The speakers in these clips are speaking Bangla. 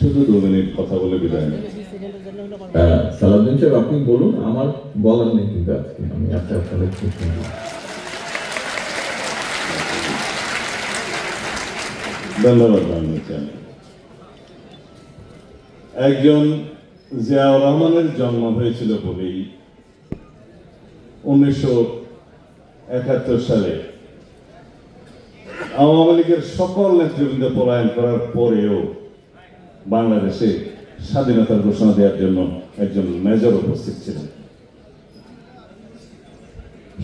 শুধু 2 মিনিট কথা বলে বিদায় নেব। সালাউদ্দিন সাহেব আপনি বলুন, আমার বলার নেই কিন্তু আজকে আমি আপনাদের ধন্যবাদ। একজন জিয়াউর রহমানের জন্ম হয়েছিল বলেই 1971 সালে আওয়ামী লীগের সকল নেতৃবৃন্দ পলায়ন করার পরেও বাংলাদেশে স্বাধীনতার ঘোষণা দেওয়ার জন্য একজন মেজর উপস্থিত ছিলেন।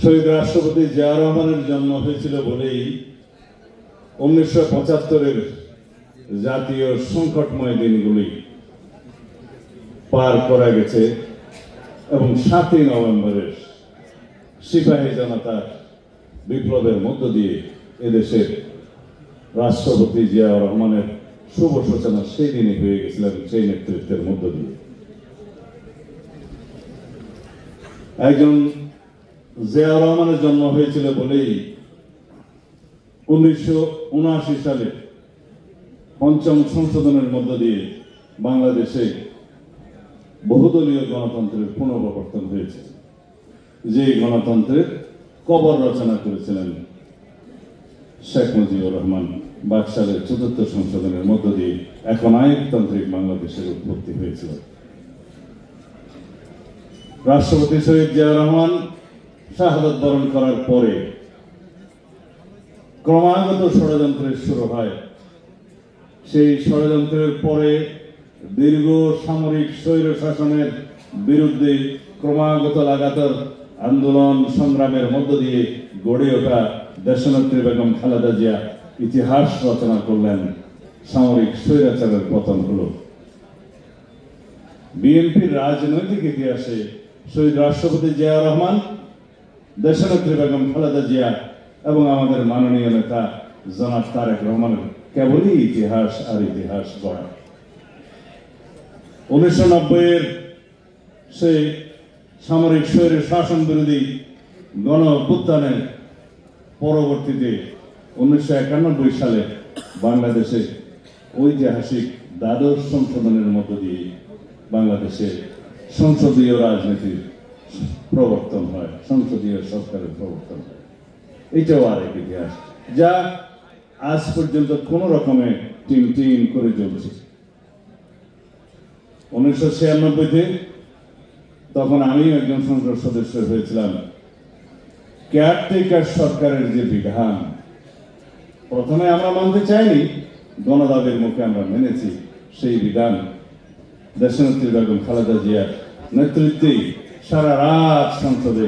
শহীদ রাষ্ট্রপতি জিয়াউর রহমানের জন্ম হয়েছিল বলেই 1975-এর জাতীয় সংকটময় দিনগুলি পার করা গেছে এবং 7ই নভেম্বরের সিপাহী জনতার বিপ্লবের মধ্য দিয়ে এদেশের রাষ্ট্রপতি জিয়াউর রহমানের শুভ সূচনা সেই দিনই হয়ে গেছিলেন, সেই নেতৃত্বের মধ্য দিয়ে। একজন জিয়াউর রহমানের জন্ম হয়েছিল বলেই 1979 সালে 5ম সংশোধনের মধ্য দিয়ে বাংলাদেশে বহুদলীয় গণতন্ত্রের পুনঃপ্রবর্তন হয়েছে, যে গণতন্ত্রের কবর রচনা করেছিলেন শেখ মুজিবুর রহমান। 22 সালের 4র্থ সংশোধনের মধ্য দিয়ে এখন আইনতান্ত্রিক বাংলাদেশের উৎপত্তি হয়েছিল। রাষ্ট্রপতি শহীদ জিয়াউর রহমান শাহাদাত বরণ করার পরে ক্রমাগত ষড়যন্ত্রের শুরু হয়। সেই ষড়যন্ত্রের পরে দীর্ঘ সামরিক স্বৈর শাসনের বিরুদ্ধে ক্রমাগত লাগাতার আন্দোলন সংগ্রামের মধ্য দিয়ে গড়ে ওঠা দেশনেত্রী বেগম খালেদা জিয়া ইতিহাস রচনা করলেন। সামরিক স্বৈরাচারের পতন হল। বিএনপির রাজনৈতিক ইতিহাসে শহীদ রাষ্ট্রপতি জিয়াউর রহমান, দেশনেত্রী বেগম খালেদা জিয়া এবং আমাদের মাননীয় নেতা জনাব তারেক রহমানের কেবলই ইতিহাস আর ইতিহাস গড়া। 1990-এর সেই সামরিক স্বৈরের শাসন বিরোধী গণ অভ্যুত্থানের পরবর্তীতে 1991 সালে বাংলাদেশে ঐতিহাসিক দ্বাদশ সংশোধনের মধ্য দিয়ে বাংলাদেশে সংসদীয় রাজনীতির প্রবর্তন হয়, সংসদীয় সরকারের প্রবর্তন হয়। এটাও আরেক ইতিহাস, যা আজ পর্যন্ত কোন রকমে টিম টিম করে চলছে। 1996-তে তখন আমিও একজন সংসদ সদস্য হয়েছিলাম। কেয়ারটেকার সরকারের যে বিধান, প্রথমে আমরা মানতে চাইনি, গণদাবির মুখে আমরা মেনেছি। সেই বিধান দেশনেত্রী বেগম খালেদা জিয়ার নেতৃত্বেই সারা রাত সংসদে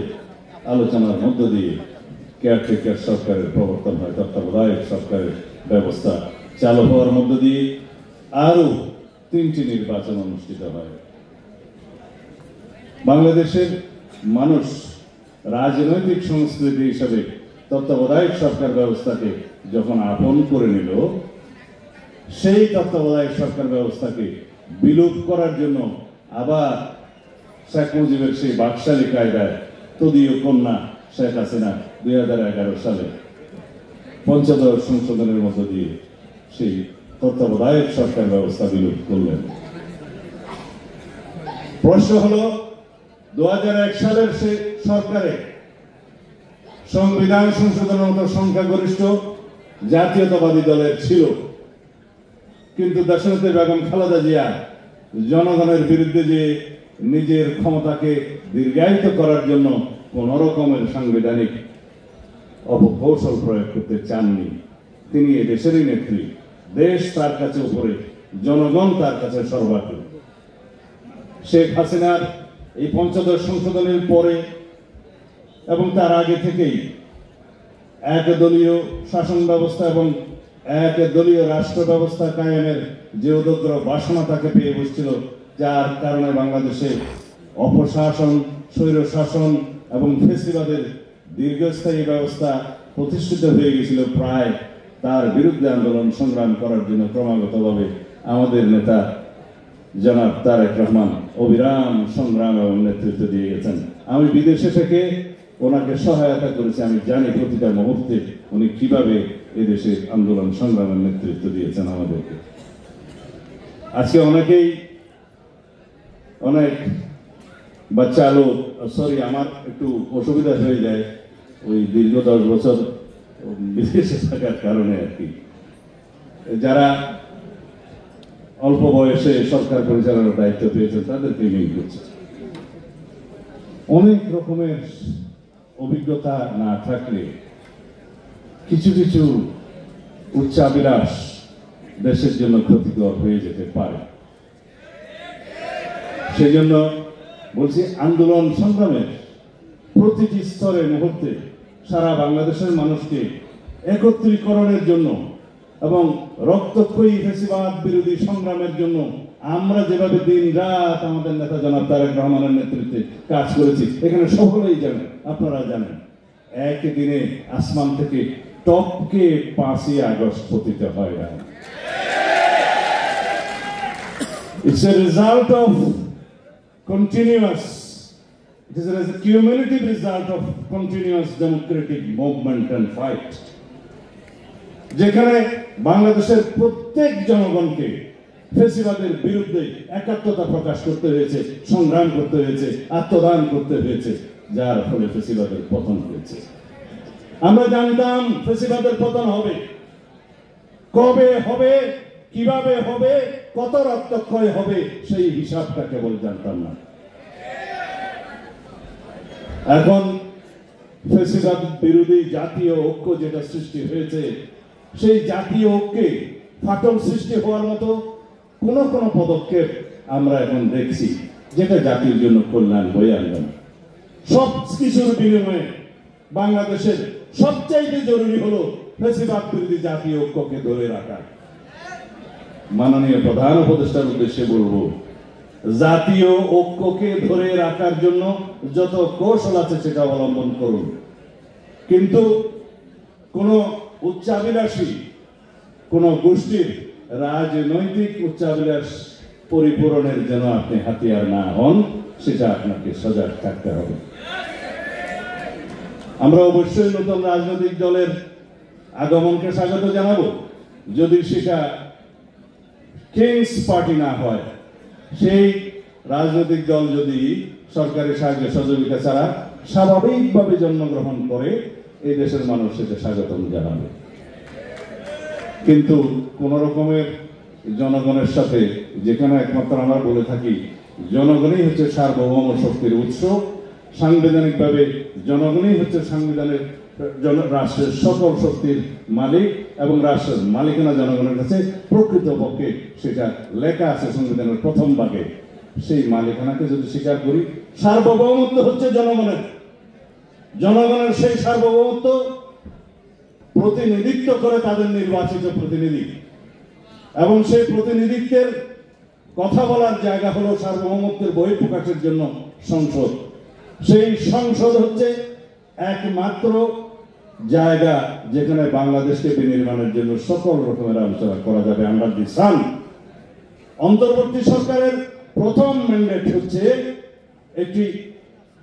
আলোচনার মধ্য দিয়ে কেয়ারটেকার সরকারের প্রবর্তন হয়। তত্ত্বাবধায়ক সরকারের ব্যবস্থা চালু হওয়ার মধ্য দিয়ে আরো 3টি নির্বাচন অনুষ্ঠিত হয়। বাংলাদেশের মানুষ রাজনৈতিক সংস্কৃতি হিসাবে তত্ত্বাবধায়ক সরকার ব্যবস্থাকে যখন আপন করে নিল, সেই তত্ত্বাবধায়ক সরকার ব্যবস্থাকে বিলোপ করার জন্য আবার শেখ মুজিবের সেই বাকশালী কায়দায় তদীয় কন্যা শেখ হাসিনা 2011 সালে 5ম সংশোধনের মধ্য দিয়ে সেই তত্ত্বাবধায়ক সরকার ব্যবস্থা বিলোপ করলেন। প্রশ্ন হলো, 2001 সালের সে সরকারে সংবিধান সংশোধনের মতো সংখ্যাগরিষ্ঠ জাতীয়তাবাদী দলের ছিল, কিন্তু দেশনেত্রী বেগম খালেদা জিয়া জনগণের বিরুদ্ধে যে নিজের ক্ষমতাকে দীর্ঘায়িত করার জন্য কোন রকমের সাংবিধানিক অপকৌশল প্রয়োগ করতে চাননি। তিনি এদেশেরই নেত্রী, দেশ তার কাছে উপরে, জনগণ তার কাছে সর্বাগ্রে। শেখ হাসিনার এই 5ম সংশোধনের পরে এবং তার আগে থেকেই একদলীয় শাসন ব্যবস্থা এবং একদলীয় রাষ্ট্র ব্যবস্থা কায়েমের যে উদগ্র বাসনা তাকে পেয়ে বসছিল, যার কারণে বাংলাদেশে অপশাসন, স্বৈর শাসন এবং ফেসিবাদের দীর্ঘস্থায়ী ব্যবস্থা প্রতিষ্ঠিত হয়ে গেছিল। প্রায় তার বিরুদ্ধে আন্দোলন সংগ্রাম করার জন্য ক্রমাগতভাবে আমাদের নেতা জনাব তারেক রহমান অবিরাম সংগ্রাম এবং নেতৃত্ব দিয়ে গেছেন। আমি বিদেশে থেকে ওনাকে সহায়তা করেছি, আমি জানি প্রতিটা মুহূর্তে উনি কিভাবে এদেশে আন্দোলন সংগ্রামের নেতৃত্ব দিয়েছেন আমাদেরকে। আজকে অনেক বাচ্চা লোক, সরি আমার একটু অসুবিধা হয়ে যায় ওই দীর্ঘ 10 বছর বিদেশে থাকার কারণে আর কি, যারা অল্প বয়সে সরকার পরিচালনার দায়িত্ব পেয়েছেন তাদেরকে নিয়ে করছে। অনেক রকমের অভিজ্ঞতা না থাকলে কিছু কিছু উচ্চাভিলাষ দেশের জন্য ক্ষতিকর হয়ে যেতে পারে। সেই জন্য বলছি, আন্দোলন সংগ্রামের প্রতিটি স্তরে মুহূর্তে সারা বাংলাদেশের মানুষকে একত্রীকরণের জন্য এবং রক্তক্ষয়ী ফ্যাসিবাদ বিরোধী সংগ্রামের জন্য আমরা যেভাবে দিন রাত আমাদের নেতা জনাব তারেক রহমানের নেতৃত্বে কাজ করেছি, এখানে সকলেই জানেন, আপনারা জানেন, একদিনে আসমান থেকে টপকে 5ই আগস্ট পতিত হয় না। It's a result of it is a cumulative result of continuous democratic movement and fight. যেখানে বাংলাদেশের প্রত্যেক জনগণকে ফ্যাসিবাদের বিরুদ্ধে একাত্মতা প্রকাশ করতে হয়েছে, সংগ্রাম করতে হয়েছে, আত্মদান করতে হয়েছে, যার ফলে ফ্যাসিবাদের পতন হয়েছে। আমরা জানতাম ফ্যাসিবাদের পতন হবে, কবে হবে, কিভাবে হবে, কত রক্তক্ষয় হবে, সেই হিসাবটা কেবল জানতাম না। এখন ফ্যাসিবাদ বিরোধী জাতীয় ঐক্য যেটা সৃষ্টি হয়েছে, সেই জাতীয় ঐক্যে ফাটল সৃষ্টি হওয়ার মতো কোন পদক্ষেপ আমরা এখন দেখছি যেটা জাতির জন্য কল্যাণ বয়ে আনবে না। সব কিছুর বিনিময়ে বাংলাদেশের সবচাইতে জরুরি হলো ফ্যাসিবাদ বিরোধী জাতীয় ঐক্যকে ধরে রাখা। মাননীয় প্রধান উপদেষ্টার উদ্দেশ্যে বলবো, জাতীয় ঐক্যকে ধরে রাখার জন্য যত কৌশল আছে সেটা অবলম্বন করুন, কিন্তু কোন উচ্চাভিলাষী কোন গোষ্ঠীর রাজনৈতিক উচ্চাভিলাষ পরিপূরণের যেন আপনি হাতিয়ার না হন, সেটা আপনাকে সজাগ থাকতে হবে। আমরা অবশ্যই নতুন রাজনৈতিক দলের আগমনকে স্বাগত জানাবো, যদি সেটা কিংস পার্টি না হয়। সেই রাজনৈতিক দল যদি সরকারের সাহায্য সহযোগিতা ছাড়া স্বাভাবিকভাবে জন্মগ্রহণ করে, এই দেশের মানুষ সেটা স্বাগতম জানাবে। কিন্তু কোন রকমের জনগণের সাথে, যেখানে একমাত্র আমরা বলে থাকি জনগণই হচ্ছে সার্বভৌম শক্তির উৎস, সাংবিধানিকভাবে জনগণই হচ্ছে সাংবিধানের রাষ্ট্রের সকল শক্তির মালিক এবং রাষ্ট্রের মালিকানা জনগণের কাছে, প্রকৃতপক্ষে সেটা লেখা আছে সংবিধানের প্রথম ভাগে। সেই মালিকানাকে যদি স্বীকার করি, সার্বভৌমত্ব হচ্ছে জনগণের সেই সার্বভৌমত্ব প্রতিনিধিত্ব করে তাদের নির্বাচিত প্রতিনিধি, এবং সেই প্রতিনিধিত্বের কথা বলার জায়গা হলো সার্বভৌমত্বের বহিঃপ্রকাশের জন্য সংসদ। সেই সংসদ হচ্ছে একমাত্র জায়গা যেখানে বাংলাদেশকে বিনির্মাণের জন্য সকল রকমের আলোচনা করা যাবে। আমরা দিসান অন্তর্বর্তী সরকারের প্রথম ম্যান্ডেট হচ্ছে একটি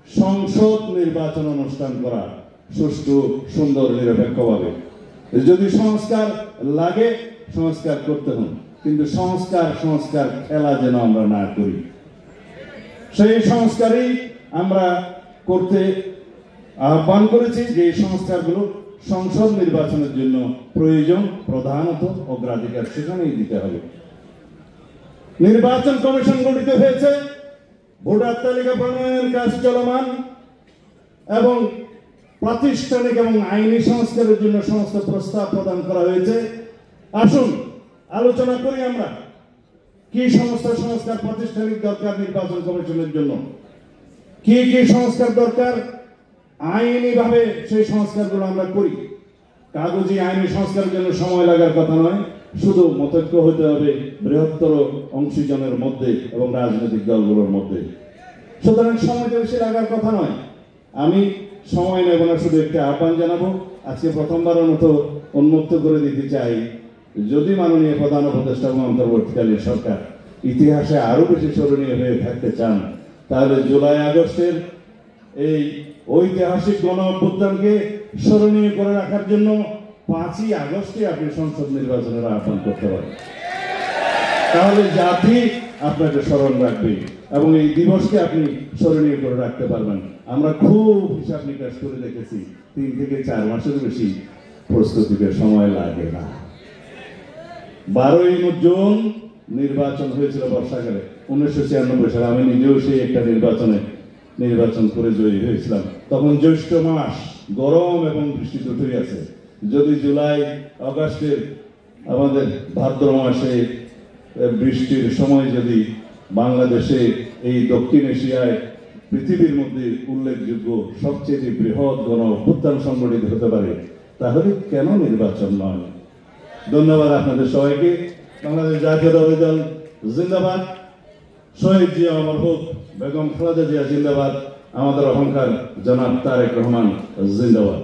সংসদ নির্বাচন অনুষ্ঠান করা, সুষ্ঠু, সুন্দর, নিরপেক্ষভাবে। যদি সংস্কার লাগে সংস্কার করতে হবে, কিন্তু সংস্কার খেলা যেন আমরা না করি। সেই সংস্কারই আমরা করতে আহ্বান করেছি, যে সংস্কারগুলো সংসদ নির্বাচনের জন্য প্রয়োজন, প্রধানত অগ্রাধিকার সেখানেই দিতে হবে। নির্বাচন কমিশন গঠিত হয়েছে, ভোটার তালিকা প্রণয়নের কাজ চলমান এবং প্রাতিষ্ঠানিক এবং আইনি সংস্কারের জন্য সমস্ত প্রস্তাব প্রদান করা হয়েছে। আসুন আলোচনা করি আমরা কি সমস্ত সংস্কার প্রাতিষ্ঠানিক দরকার নির্বাচন কমিশনের জন্য, কি কি সংস্কার দরকার, আইনি ভাবে সেই সংস্কারগুলো আমরা করি। কাগজি আইনি সংস্কারের জন্য সময় লাগার কথা নয়, শুধু মতৈক্য হতে হবে বৃহত্তর অংশীজনের মধ্যে এবং রাজনৈতিক দলগুলোর মধ্যে। সুতরাং সময়টা বেশি লাগার কথা নয়। আমি সময় নেব না, শুধু একটা আহ্বান জানাবো। আজকে প্রথমবারের মতো উন্মুক্ত করে দিতে চাই, যদি মাননীয় প্রধান উপদেষ্টা এবং অন্তর্বর্তীকালীন সরকার ইতিহাসে আরো বেশি স্মরণীয় হয়ে থাকতে চান, তাহলে জুলাই আগস্টের এই ঐতিহাসিক গণ অভ্যুত্থানকে স্মরণীয় করে রাখার জন্য 5ই আগস্টে আপনি সংসদ নির্বাচনের আহ্বান করতে পারেন। তাহলে জাতি আপনাকে স্মরণ রাখবে এবং এই দিবসকে আপনি স্মরণীয় করে রাখতে পারবেন। আমরা খুব হিসাব নিকাশ করে দেখেছি 3 থেকে 4 মাসের বেশি প্রস্তুতিতে সময় লাগে না। 12ই জুন নির্বাচন হয়েছিল বর্ষাকালে 1996 সালে। আমি নিজেও সেই একটা নির্বাচন করে জয়ী হয়েছিলাম। তখন জ্যৈষ্ঠ মাস, গরম এবং বৃষ্টি দুটোই আছে। যদি জুলাই আগস্টের আমাদের ভাদ্র মাসে বৃষ্টির সময় যদি বাংলাদেশে এই দক্ষিণ এশিয়ায় পৃথিবীর মধ্যে উল্লেখযোগ্য সবচেয়ে বৃহৎ গণ অভ্যুত্থান সংগঠিত হতে পারে, তাহলে কেন নির্বাচন নয়? ধন্যবাদ আপনাদের সবাইকে। বাংলাদেশ জাতীয়তাবাদী দল জিন্দাবাদ। শহীদ জিয়া অমর হোক, বেগম খালেদা জিয়া জিন্দাবাদ। আমাদের অহংকার জনাব তারেক রহমান জিন্দাবাদ।